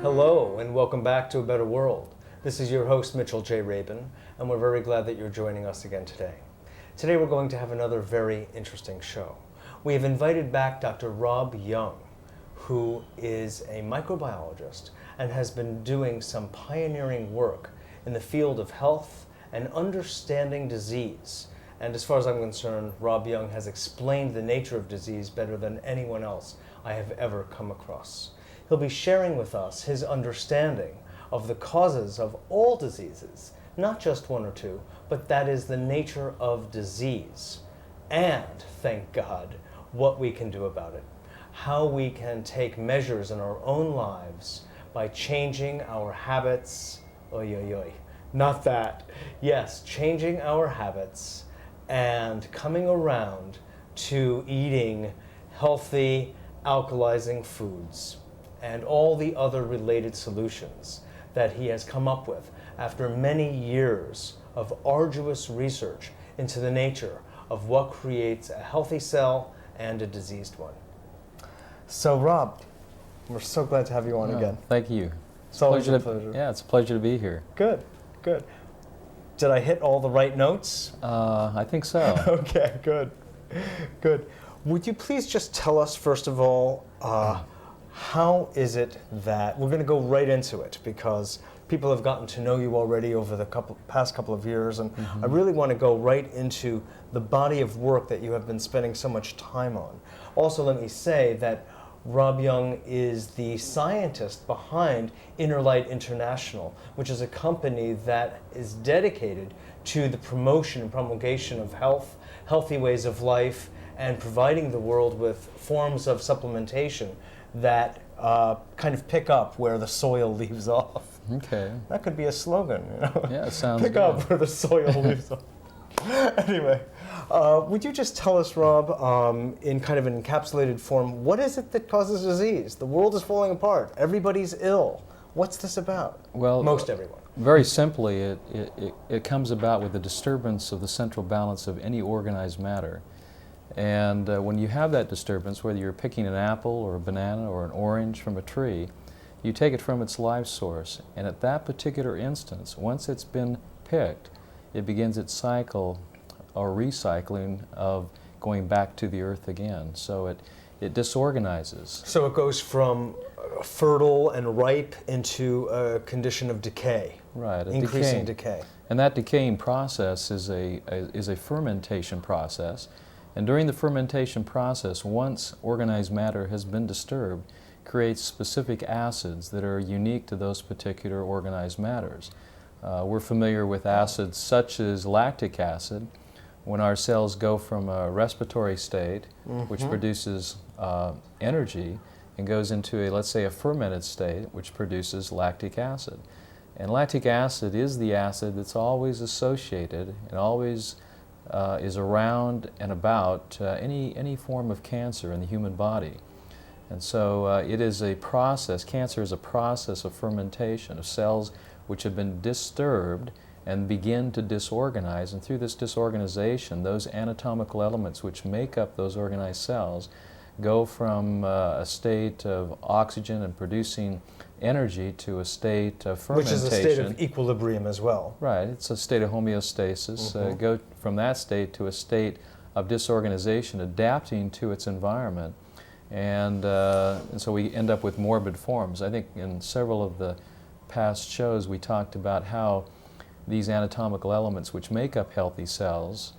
Hello, and welcome back to A Better World. This is your host, Mitchell J. Rabin, and we're very glad that you're joining us again today. Today we're going to have another very interesting show. We have invited back Dr. Rob Young, who is a microbiologist and has been doing some pioneering work in the field of health and understanding disease. And as far as I'm concerned, Rob Young has explained the nature of disease better than anyone else I have ever come across. He'll be sharing with us his understanding of the causes of all diseases, not just one or two, but that is the nature of disease. And, thank God, what we can do about it. How we can take measures in our own lives by changing our habits. Oy, oy, oy. Not that. Yes, changing our habits and coming around to eating healthy, alkalizing foods and all the other related solutions that he has come up with after many years of arduous research into the nature of what creates a healthy cell and a diseased one. So Rob, we're so glad to have you on again. Thank you. It's always a pleasure. Yeah, it's a pleasure to be here. Good, good. Did I hit all the right notes? I think so. Okay, good, good. Would you please just tell us, first of all, how is it that, we're going to go right into it because people have gotten to know you already over the past couple of years, and I really want to go right into the body of work that you have been spending so much time on. Also, let me say that Rob Young is the scientist behind Inner Light International, which is a company that is dedicated to the promotion and promulgation of health, healthy ways of life, and providing the world with forms of supplementation that kind of pick up where the soil leaves off. Okay. That could be a slogan, you know? Yeah, it sounds Pick good. up where the soil leaves off. Anyway, would you just tell us, Rob, in kind of an encapsulated form, what is it that causes disease? The world is falling apart. Everybody's ill. What's this about? Well, most everyone. Very simply, it comes about with the disturbance of the central balance of any organized matter. And when you have that disturbance, whether you're picking an apple or a banana or an orange from a tree, you take it from its life source. And at that particular instance, once it's been picked, it begins its cycle or recycling of going back to the earth again. So it disorganizes. So it goes from fertile and ripe into a condition of decay. Right. Increasing decay. And that decaying process is a fermentation process. And during the fermentation process, once organized matter has been disturbed, creates specific acids that are unique to those particular organized matters. We're familiar with acids such as lactic acid. When our cells go from a respiratory state, which produces energy, and goes into let's say, a fermented state, which produces lactic acid. And lactic acid is the acid that's always associated and always is around and about any form of cancer in the human body. And so it is a process, cancer is a process of fermentation of cells which have been disturbed and begin to disorganize. And through this disorganization, those anatomical elements which make up those organized cells go from a state of oxygen and producing energy to a state of fermentation. Which is a state of equilibrium as well. Right, it's a state of homeostasis. Go from that state to a state of disorganization, adapting to its environment. And so we end up with morbid forms. I think in several of the past shows we talked about how these anatomical elements which make up healthy cells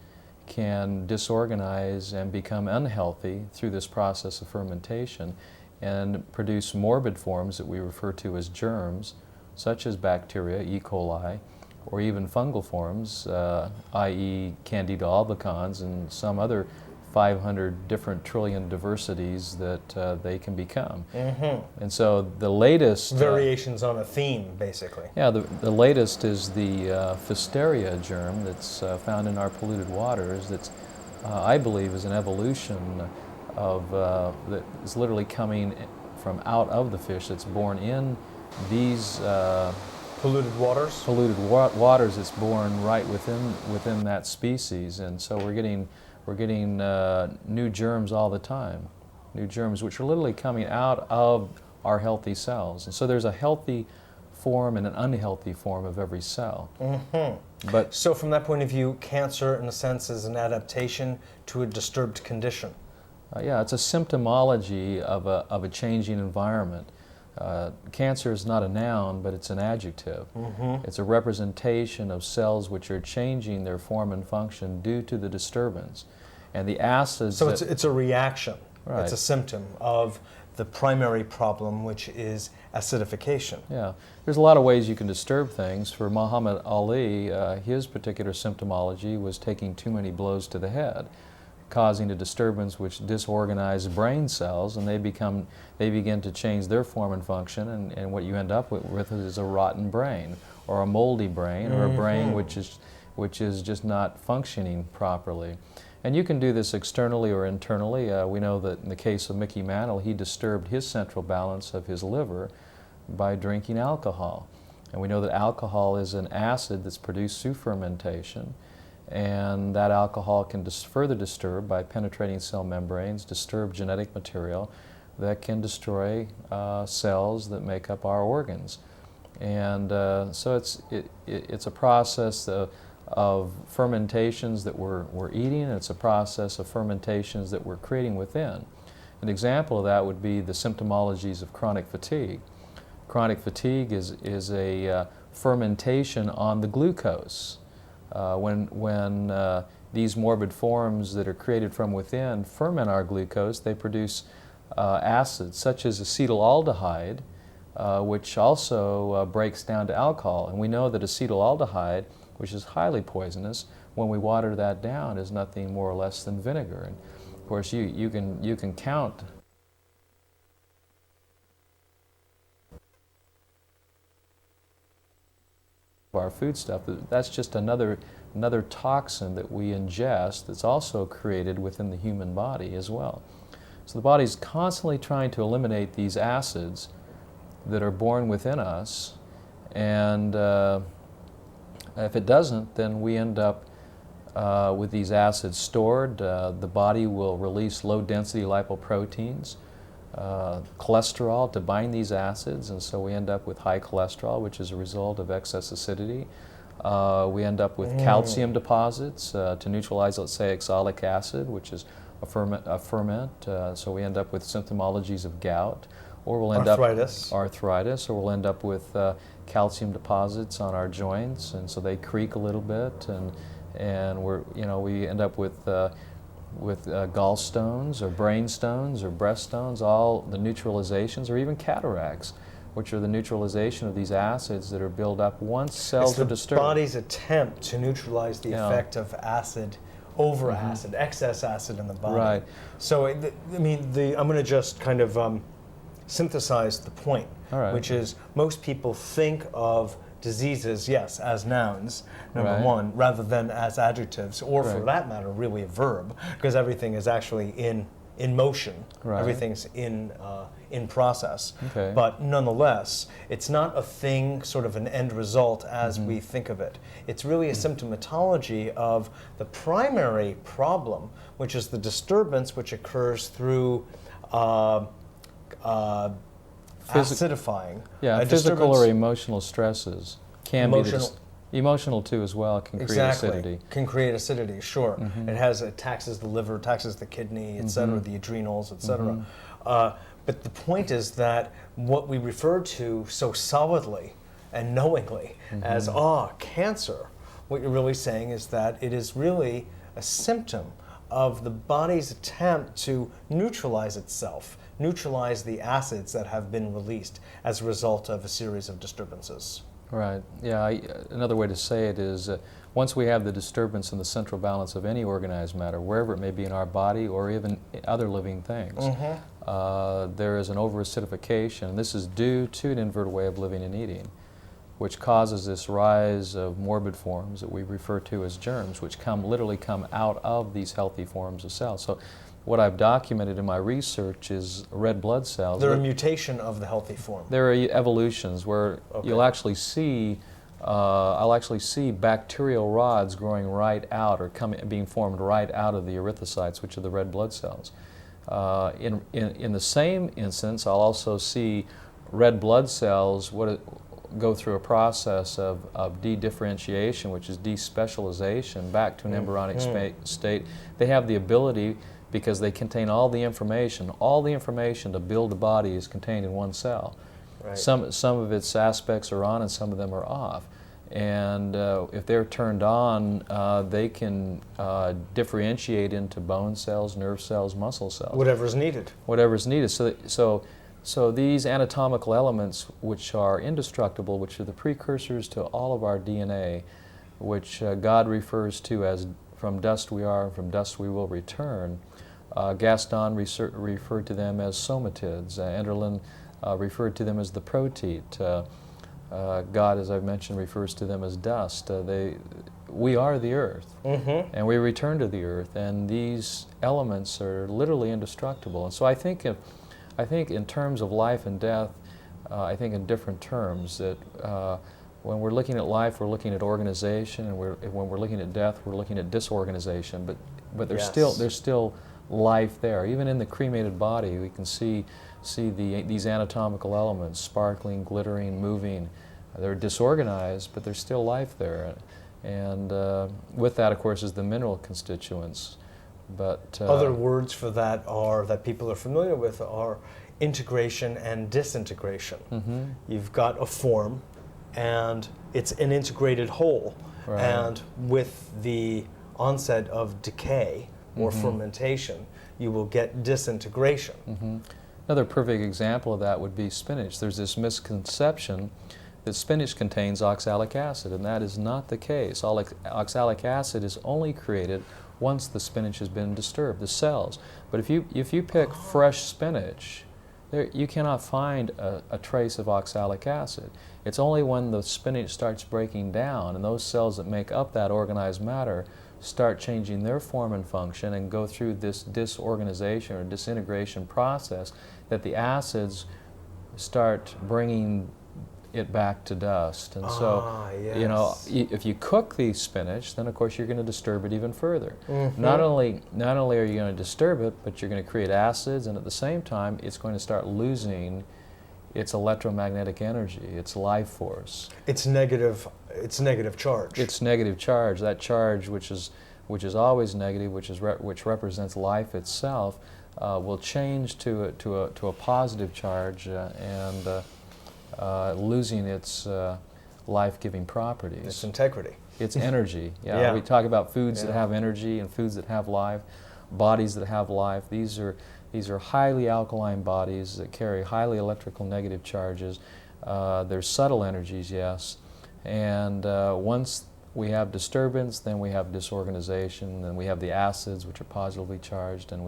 can disorganize and become unhealthy through this process of fermentation and produce morbid forms that we refer to as germs, such as bacteria, E. coli, or even fungal forms, i.e. Candida albicans and some other 500 different trillion diversities that they can become. And so the latest... variations on a theme, basically. Yeah, the latest is the Pfiesteria germ that's found in our polluted waters that's, I believe, is an evolution of, that is literally coming from out of the fish that's born in these polluted waters? Polluted waters that's born right within that species. And so we're getting new germs all the time, new germs which are literally coming out of are healthy cells. And so there's a healthy form and an unhealthy form of every cell. But So from that point of view, cancer, in a sense, is an adaptation to a disturbed condition. yeah, it's a symptomology of a changing environment. Cancer is not a noun, but it's an adjective. It's a representation of cells which are changing their form and function due to the disturbance. And the acids... So it's a reaction. Right. It's a symptom of the primary problem, which is acidification. Yeah, there's a lot of ways you can disturb things. For Muhammad Ali, his particular symptomology was taking too many blows to the head, causing a disturbance which disorganized brain cells, and they begin to change their form and function, and what you end up with is a rotten brain, or a moldy brain, or a brain which is just not functioning properly. And you can do this externally or internally. We know that in the case of Mickey Mantle, he disturbed his central balance of his liver by drinking alcohol. And we know that alcohol is an acid that's produced through fermentation, and that alcohol can further disturb by penetrating cell membranes, disturb genetic material that can destroy cells that make up our organs. And so it's a process of fermentations that we're eating, and it's a process of fermentations that we're creating within. An example of that would be the symptomologies of chronic fatigue. Chronic fatigue is a fermentation on the glucose. When these morbid forms that are created from within ferment our glucose, they produce acids such as acetaldehyde, which also breaks down to alcohol. And we know that acetaldehyde, which is highly poisonous, when we water that down, is nothing more or less than vinegar. And of course, you can count our food stuff. That's just another toxin that we ingest that's also created within the human body as well. So the body's constantly trying to eliminate these acids that are born within us, and if it doesn't, then we end up with these acids stored. The body will release low-density lipoproteins, cholesterol to bind these acids, and so we end up with high cholesterol, which is a result of excess acidity. We end up with calcium deposits to neutralize, let's say, oxalic acid, which is a ferment. So we end up with symptomologies of gout, or we'll end arthritis, or we'll end up with calcium deposits on our joints, and so they creak a little bit, and we end up with gallstones or brain stones or breast stones, all the neutralizations, or even cataracts, which are the neutralization of these acids that are built up once cells are disturbed. It's the body's attempt to neutralize the effect of acid, acid, excess acid in the body. Right. So, I'm going to just kind of synthesize the point, which is most people think of diseases, yes, as nouns, number one, rather than as adjectives, or for that matter, really a verb, because everything is actually in motion. Everything's in process. But nonetheless, it's not a thing, sort of an end result as we think of it. It's really a symptomatology of the primary problem, which is the disturbance which occurs through acidifying. Yeah, physical or emotional stresses can be emotional too as well, can create acidity. Can create acidity, sure. It taxes the liver, taxes the kidney, etc., the adrenals, etc. But the point is that what we refer to so solidly and knowingly as cancer, what you're really saying is that it is really a symptom of the body's attempt to neutralize itself, neutralize the acids that have been released as a result of a series of disturbances. Right. Yeah. Another way to say it is once we have the disturbance in the central balance of any organized matter, wherever it may be in our body or even other living things, there is an overacidification. This is due to an inverted way of living and eating, which causes this rise of morbid forms that we refer to as germs, which literally come out of these healthy forms of cells. So what I've documented in my research is red blood cells. They're a mutation of the healthy form. There are evolutions where you'll actually see, I'll actually see bacterial rods growing right out or being formed right out of the erythrocytes, which are the red blood cells. In the same instance, I'll also see red blood cells go through a process of de-differentiation, which is despecialization, back to an embryonic state. They have the ability, because they contain all the information to build a body is contained in one cell. Right. Some of its aspects are on and some of them are off. And if they're turned on, they can differentiate into bone cells, nerve cells, muscle cells. Whatever's needed. Whatever's needed. So these anatomical elements, which are indestructible, which are the precursors to all of our DNA, which God refers to as from dust we are, and from dust we will return. Gaston referred to them as somatids. Enderlin referred to them as the proteid. God, as I've mentioned, refers to them as dust. We are the earth, and we return to the earth, and these elements are literally indestructible. And so I think in terms of life and death, I think in different terms, that when we're looking at life, we're looking at organization, and when we're looking at death, we're looking at disorganization. But there's still life there. Even in the cremated body, we can see these anatomical elements, sparkling, glittering, moving. They're disorganized, but there's still life there. And with that, of course, is the mineral constituents. But other words for that that people are familiar with are integration and disintegration. You've got a form, and it's an integrated whole. Right. And with the onset of decay or fermentation, you will get disintegration. Another perfect example of that would be spinach. There's this misconception that spinach contains oxalic acid, and that is not the case. Oxalic acid is only created once the spinach has been disturbed, the cells. But if you pick fresh spinach, you cannot find a trace of oxalic acid. It's only when the spinach starts breaking down and those cells that make up that organized matter start changing their form and function and go through this disorganization or disintegration process that the acids start bringing it back to dust. And so, you know, if you cook the spinach, then of course you're going to disturb it even further. Not only are you going to disturb it, but you're going to create acids, and at the same time it's going to start losing its electromagnetic energy, its life force. It's negative charge. It's negative charge. That charge, which is always negative, which represents life itself, will change to a positive charge and losing its life-giving properties. Its integrity. Its energy. We talk about foods that have energy and foods that have life, bodies that have life. These are highly alkaline bodies that carry highly electrical negative charges. There's subtle energies, yes. And once we have disturbance, then we have disorganization, then we have the acids, which are positively charged, and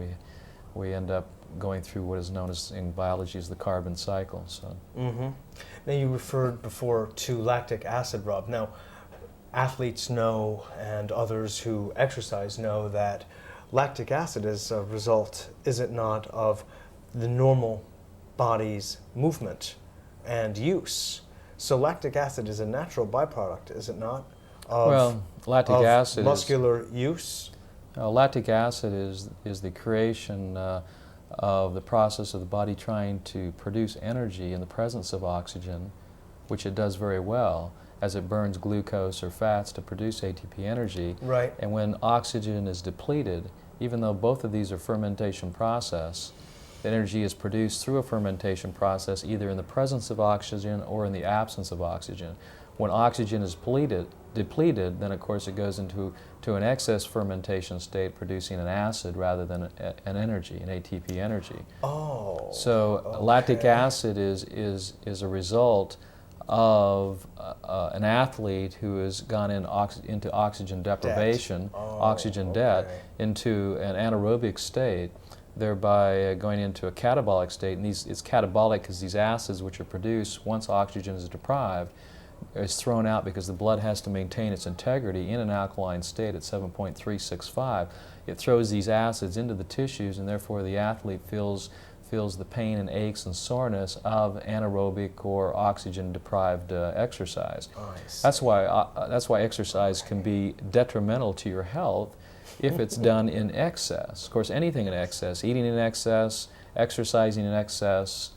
we end up going through what is known as in biology as the carbon cycle. So. Now you referred before to lactic acid, Rob. Now, athletes know, and others who exercise know, that lactic acid is a result, is it not, of the normal body's movement and use. So lactic acid is a natural byproduct, is it not? Lactic acid muscular use. Lactic acid is the creation of the process of the body trying to produce energy in the presence of oxygen, which it does very well as it burns glucose or fats to produce ATP energy. Right. And when oxygen is depleted, even though both of these are fermentation process, the energy is produced through a fermentation process either in the presence of oxygen or in the absence of oxygen. When oxygen is depleted, then of course it goes into an excess fermentation state, producing an acid rather than an energy, an ATP energy. So lactic acid is a result of an athlete who has gone into oxygen deprivation, oxygen debt, into an anaerobic state, thereby going into a catabolic state. And it's catabolic because these acids which are produced once oxygen is deprived is thrown out because the blood has to maintain its integrity in an alkaline state at 7.365. It throws these acids into the tissues, and therefore the athlete feels feels the pain and aches and soreness of anaerobic or oxygen-deprived exercise. Oh, I see. That's why exercise can be detrimental to your health if it's done in excess. Of course, anything in excess, eating in excess, exercising in excess,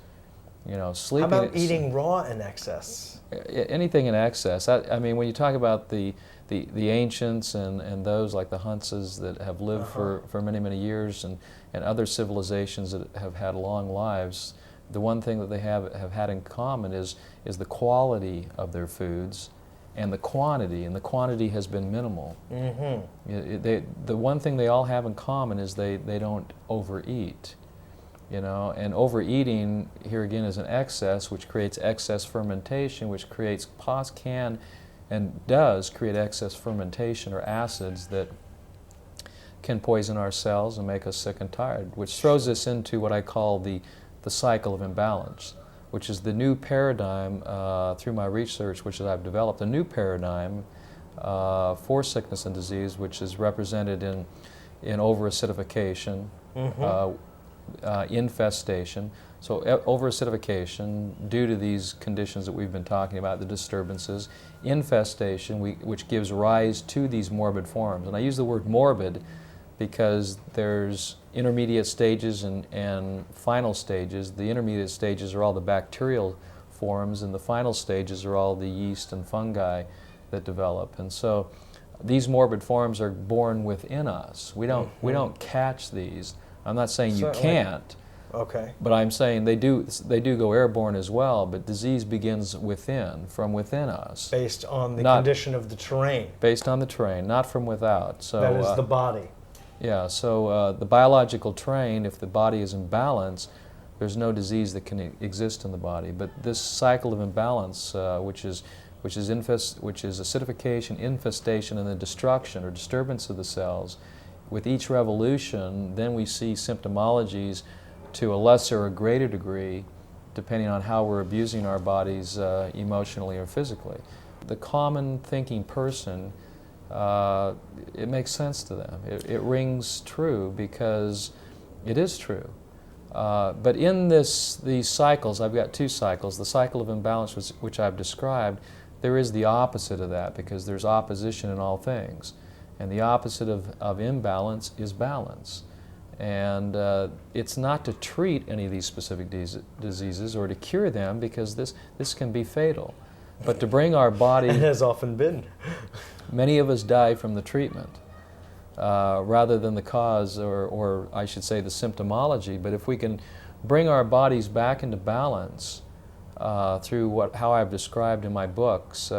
sleeping. How about eating raw in excess? Anything in excess. I mean, when you talk about the ancients and those like the Hunses that have lived for many, many years and other civilizations that have had long lives, the one thing that they have had in common is the quality of their foods and the quantity has been minimal. Mm-hmm. The one thing they all have in common is they don't overeat. And overeating, here again, is an excess, which creates excess fermentation, which can and does create excess fermentation or acids that can poison our cells and make us sick and tired, which throws us into what I call the cycle of imbalance, which is the new paradigm through my research, which I've developed, a new paradigm for sickness and disease, which is represented in overacidification, infestation. So overacidification, due to these conditions that we've been talking about, the disturbances, infestation, which gives rise to these morbid forms. And I use the word morbid because there's intermediate stages and final stages. The intermediate stages are all the bacterial forms, and the final stages are all the yeast and fungi that develop. And so these morbid forms are born within us. We don't catch these. I'm not saying you can't, but I'm saying they do go airborne as well, but disease begins from within us. Based on the condition of the terrain. Based on the terrain, not from without. So that is the body. Yeah, so the biological terrain, if the body is in balance, there's no disease that can exist in the body. But this cycle of imbalance, which is acidification, infestation, and the destruction or disturbance of the cells, with each revolution, then we see symptomologies to a lesser or greater degree, depending on how we're abusing our bodies emotionally or physically. The common thinking person, it makes sense to them. It rings true because it is true. But in these cycles, I've got two cycles. The cycle of imbalance, which I've described, there is the opposite of that because there's opposition in all things. And the opposite of imbalance is balance. And it's not to treat any of these specific diseases or to cure them because this can be fatal. But to bring our body... It has often been. Many of us die from the treatment rather than the cause or I should say the symptomology. But if we can bring our bodies back into balance through how I've described in my books,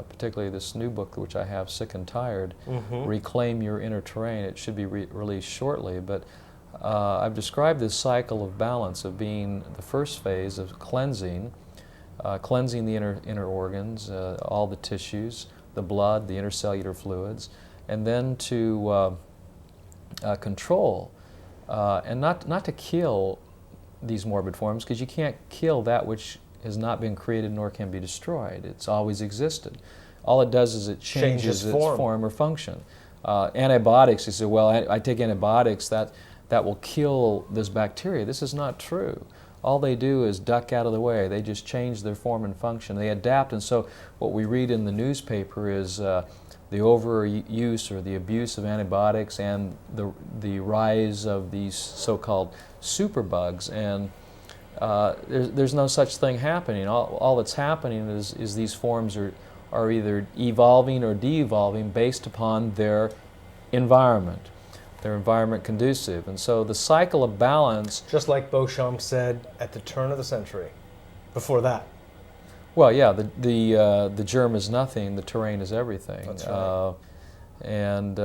particularly this new book which I have, Sick and Tired, Reclaim Your Inner Terrain. It should be released shortly, but I've described this cycle of balance of being the first phase of cleansing the inner organs, all the tissues, the blood, the intercellular fluids, and then to control and not to kill these morbid forms, because you can't kill that which has not been created nor can be destroyed. It's always existed. All it does is it changes its form or function. Antibiotics, you say, well, I take antibiotics, that will kill this bacteria. This is not true. All they do is duck out of the way. They just change their form and function. They adapt, and so what we read in the newspaper is the overuse or the abuse of antibiotics and the rise of these so-called superbugs. And there's no such thing happening. All that's happening is these forms are either evolving or de-evolving based upon their environment conducive. And so the cycle of balance... Just like Beauchamp said at the turn of the century, before that. Well, yeah, the germ is nothing, the terrain is everything. That's right. And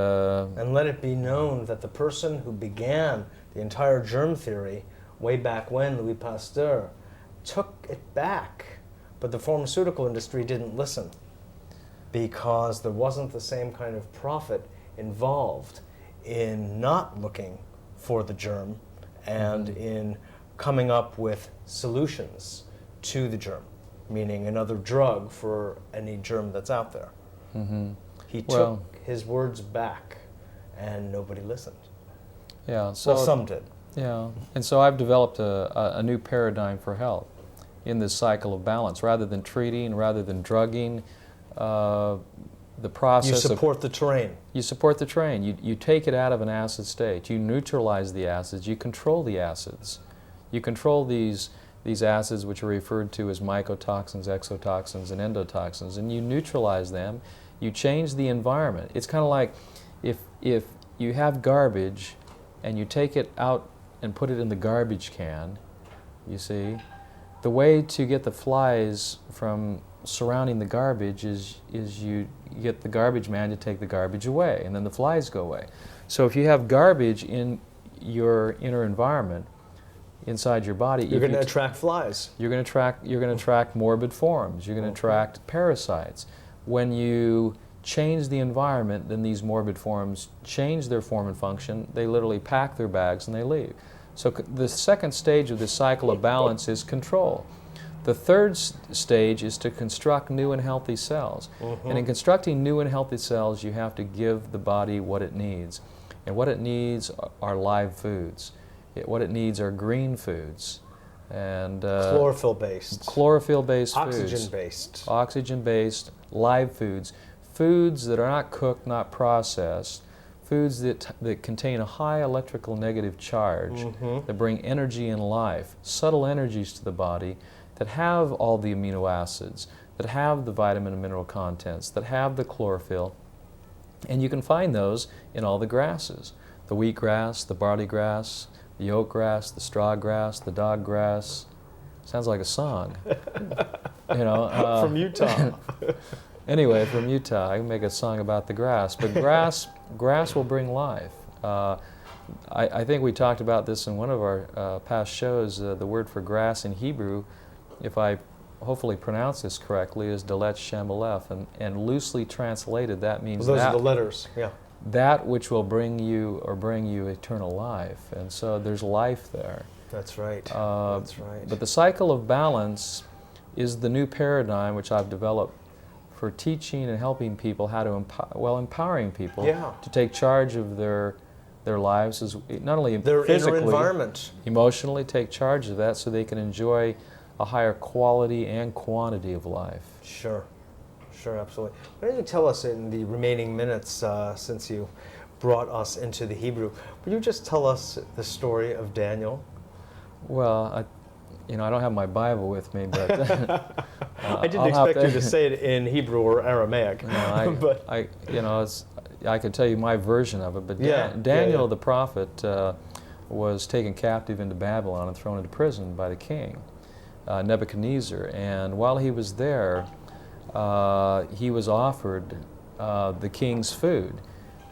let it be known that the person who began the entire germ theory way back when, Louis Pasteur, took it back. But the pharmaceutical industry didn't listen because there wasn't the same kind of profit involved in not looking for the germ and in coming up with solutions to the germ, meaning another drug for any germ that's out there. He took his words back and nobody listened. Yeah, so well, some did. Yeah, and so I've developed a new paradigm for health in this cycle of balance. Rather than treating, rather than drugging, the process You support the terrain. You support the terrain. You take it out of an acid state. You neutralize the acids. You control the acids. You control these acids, which are referred to as mycotoxins, exotoxins, and endotoxins, and you neutralize them. You change the environment. It's kind of like if you have garbage and you take it out and put it in the garbage can, you see, the way to get the flies from surrounding the garbage is you get the garbage man to take the garbage away, and then the flies go away. So if you have garbage in your inner environment, inside your body, you're going to attract flies. You're going to attract morbid forms. You're going to attract parasites. When you change the environment, then these morbid forms change their form and function. They literally pack their bags and they leave. So the second stage of this cycle of balance is control. The third stage is to construct new and healthy cells. And in constructing new and healthy cells, you have to give the body what it needs. And what it needs are live foods. What it needs are green foods. And chlorophyll-based. Chlorophyll-based foods. Oxygen-based. Oxygen-based, live foods. Foods that are not cooked, not processed. Foods that contain a high electrical negative charge, that bring energy and life, subtle energies to the body, that have all the amino acids, that have the vitamin and mineral contents, that have the chlorophyll. And you can find those in all the grasses. The wheatgrass, the barley grass, the oat grass, the straw grass, the dog grass. Sounds like a song. You know, from Utah. Anyway, from Utah, I can make a song about the grass. But grass will bring life. I think we talked about this in one of our past shows. The word for grass in Hebrew, if I hopefully pronounce this correctly, is Dalet Shem Aleph, and loosely translated, that means those are the letters. Yeah. That which will bring you eternal life. And so there's life there. That's right. That's right. But the cycle of balance is the new paradigm which I've developed for teaching and helping people how to empowering people to take charge of their lives, as not only their physically, inner environment, emotionally take charge of that, so they can enjoy a higher quality and quantity of life. Sure. Sure, absolutely. Why don't you tell us in the remaining minutes, since you brought us into the Hebrew, would you just tell us the story of Daniel? Well, I don't have my Bible with me, but I didn't expect you to say it in Hebrew or Aramaic. No, but I could tell you my version of it. But Daniel the prophet was taken captive into Babylon and thrown into prison by the king, Nebuchadnezzar. And while he was there, he was offered the king's food,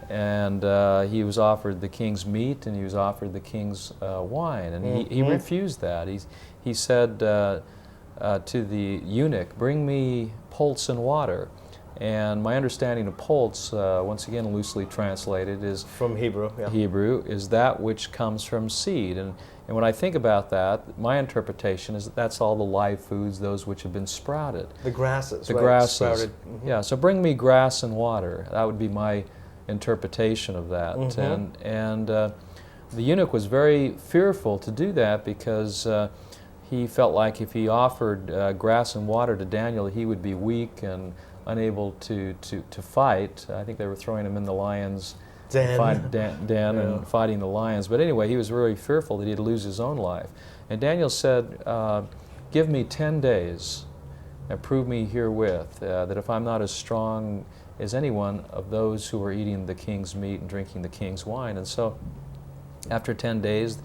and he was offered the king's meat, and he was offered the king's wine, and he refused that. He said to the eunuch, "Bring me pulse and water." And my understanding of pulse, once again loosely translated, is from Hebrew. Yeah. Hebrew is that which comes from seed. And when I think about that, my interpretation is that that's all the live foods, those which have been sprouted. The grasses. The right? grasses. Sprouted. Yeah. So bring me grass and water. That would be my interpretation of that. And the eunuch was very fearful to do that, because he felt like if he offered grass and water to Daniel, he would be weak and unable to fight. I think they were throwing him in the lion's den and fighting the lions. But anyway, he was really fearful that he'd lose his own life. And Daniel said, "Give me 10 days and prove me herewith that if I'm not as strong as any one of those who are eating the king's meat and drinking the king's wine." And so after 10 days,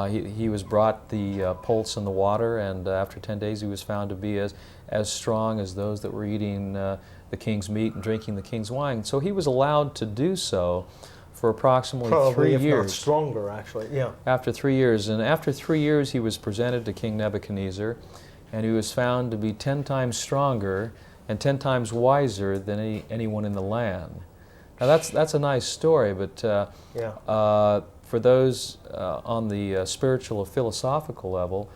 he was brought the pulse and the water, and after 10 days he was found to be as strong as those that were eating the king's meat and drinking the king's wine. So he was allowed to do so for approximately 3 years. Not stronger, actually. Yeah. After 3 years. And after 3 years he was presented to King Nebuchadnezzar, and he was found to be 10 times stronger and 10 times wiser than anyone in the land. Now that's a nice story, but for those on the spiritual or philosophical level,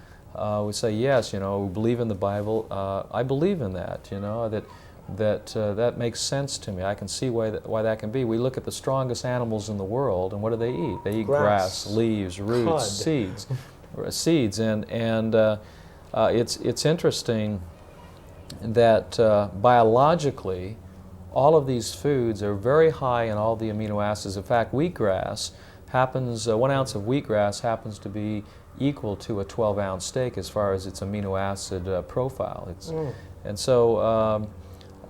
we say, yes, we believe in the Bible. I believe in that, that that makes sense to me. I can see why that can be. We look at the strongest animals in the world, and what do they eat? They eat grass, leaves, roots, seeds, it's interesting that biologically, all of these foods are very high in all the amino acids. In fact, wheatgrass happens, 1 ounce of wheatgrass happens to be equal to a 12-ounce steak as far as its amino acid profile. And so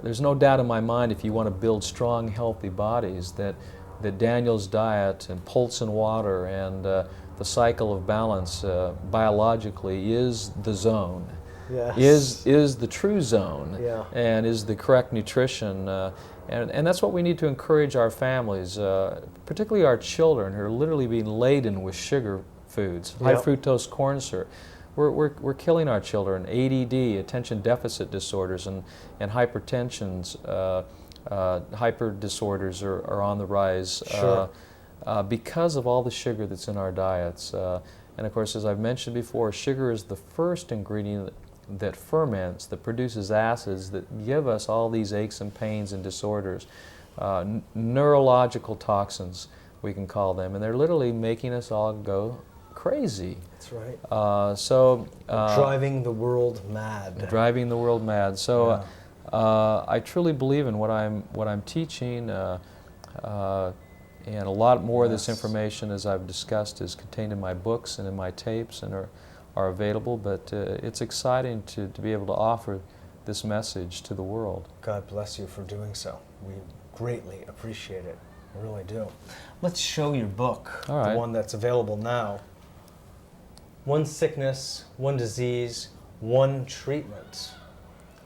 there's no doubt in my mind, if you want to build strong, healthy bodies, that Daniel's diet and pulse and water and the cycle of balance biologically is the zone. Yes. Is the true zone, and is the correct nutrition, and that's what we need to encourage our families, particularly our children, who are literally being laden with sugar foods, high fructose corn syrup. We're killing our children. ADD, attention deficit disorders, and hypertensions, hyper disorders are on the rise because of all the sugar that's in our diets. And of course, as I've mentioned before, sugar is the first ingredient that ferments, that produces acids that give us all these aches and pains and disorders, neurological toxins, we can call them, and they're literally making us all go crazy. That's right. Driving the world mad. Driving the world mad. So I truly believe in what I'm teaching, and a lot more of this information, as I've discussed, is contained in my books and in my tapes and are available, but it's exciting to be able to offer this message to the world. God bless you for doing so. We greatly appreciate it. We really do. Let's show your book, the one that's available now. One sickness, one disease, one treatment.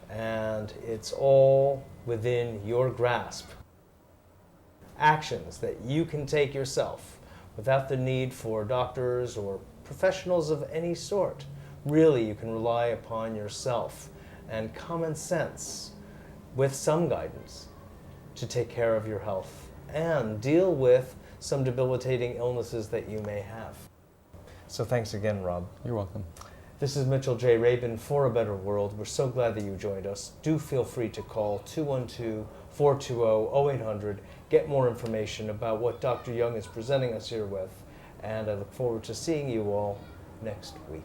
And it's all within your grasp. Actions that you can take yourself without the need for doctors or professionals of any sort. Really, you can rely upon yourself and common sense with some guidance to take care of your health and deal with some debilitating illnesses that you may have. So thanks again, Rob. You're welcome. This is Mitchell J. Rabin for A Better World. We're so glad that you joined us. Do feel free to call 212-420-0800. Get more information about what Dr. Young is presenting us here with. And I look forward to seeing you all next week.